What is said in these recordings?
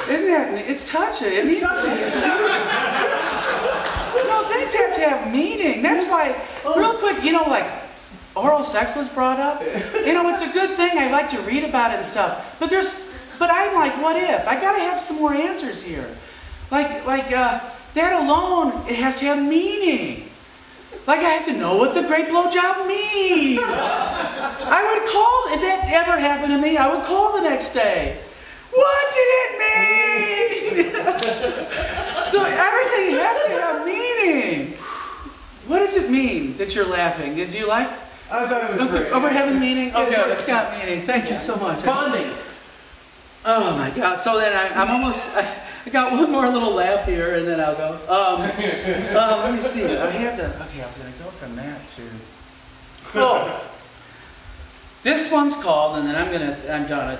Isn't that, it's touching. It's touching. No, things have to have meaning. That's why, real quick, you know, like, oral sex was brought up. You know, it's a good thing. I like to read about it and stuff. But I'm like, what if? I gotta have some more answers here. That alone, it has to have meaning. Like, I have to know what the great blowjob means. I would call, if that ever happened to me, I would call the next day. What did it mean? So everything has to have meaning. What does it mean that you're laughing? Did you like? I thought it was great. Oh, we're having meaning? Oh, good. It's got meaning. Thank you so much. Bonding. Oh, my God. So then I'm almost... I got one more little laugh here, and then I'll go. Let me see. I was going to go from that to... Oh. This one's called, and then I'm done.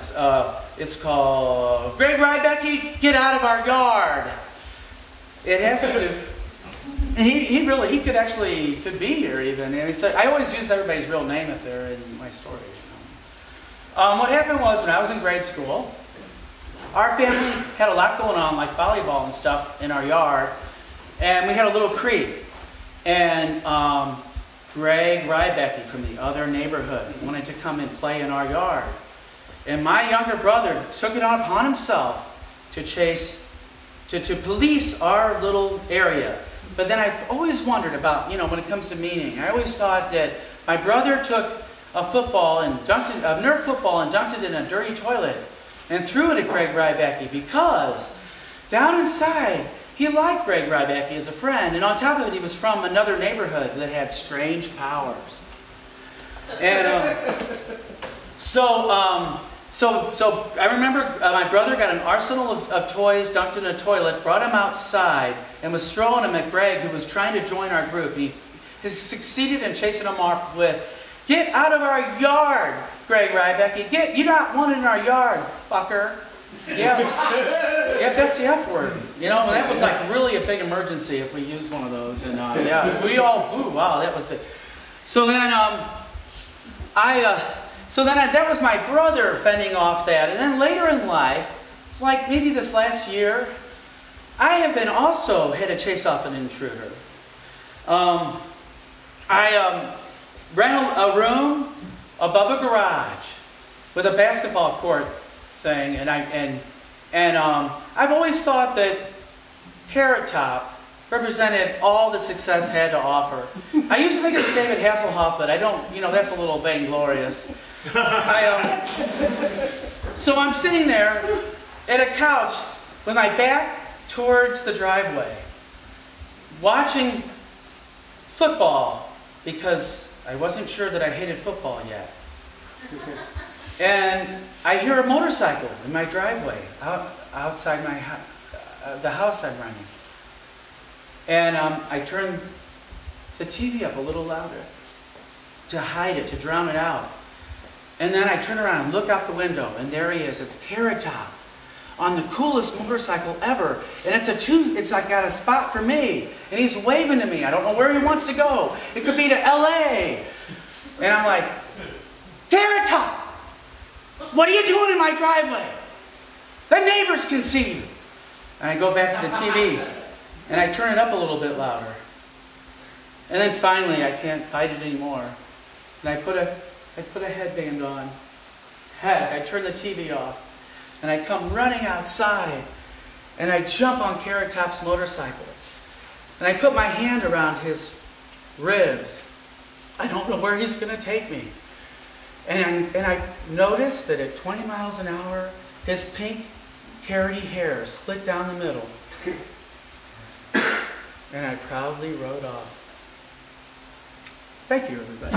It's called Great Rye Becky, Get Out of Our Yard. It has to do... And he could be here even. And it's I always use everybody's real name if they're in my story. What happened was when I was in grade school, our family had a lot going on, like volleyball and stuff in our yard, and we had a little creek. And Greg Rybecky from the other neighborhood wanted to come and play in our yard. And my younger brother took it upon himself to police our little area. But then I've always wondered about, you know, when it comes to meaning, I always thought that my brother took a football and dunked it, a Nerf football, and dunked it in a dirty toilet and threw it at Greg Rybecky because down inside, he liked Greg Rybecky as a friend, and on top of it, he was from another neighborhood that had strange powers. And so I remember my brother got an arsenal of toys dunked in a toilet, brought him outside, and was throwing them at Greg, who was trying to join our group. He succeeded in chasing him off with, "Get out of our yard, Greg Rybecky. You're not wanted in our yard, fucker." Yeah, that's the F word. You know, that was like really a big emergency if we used one of those. And yeah, we all, ooh, wow, that was big. So then that was my brother fending off that. And then later in life, like maybe this last year, I have been also had to chase off an intruder. I rented a room above a garage with a basketball court thing, and I've always thought that Carrot Top represented all that success had to offer. I used to think it was David Hasselhoff, but I don't, you know, that's a little vainglorious. So I'm sitting there at a couch with my back towards the driveway, watching football because I wasn't sure that I hated football yet. And I hear a motorcycle in my driveway outside the house I'm renting. And I turn the TV up a little louder to hide it, to drown it out. And then I turn around and look out the window, and there he is. It's Carrot Top on the coolest motorcycle ever. And it's like got a spot for me. And he's waving to me. I don't know where he wants to go. It could be to LA. And I'm like, "Carrot Top, what are you doing in my driveway? The neighbors can see you." And I go back to the TV, and I turn it up a little bit louder. And then finally, I can't fight it anymore. And I put a headband on. I turn the TV off, and I come running outside, and I jump on Carrot Top's motorcycle. And I put my hand around his ribs. I don't know where he's going to take me. And I noticed that at 20 miles an hour, his pink, carroty hair split down the middle. And I proudly rode off. Thank you, everybody.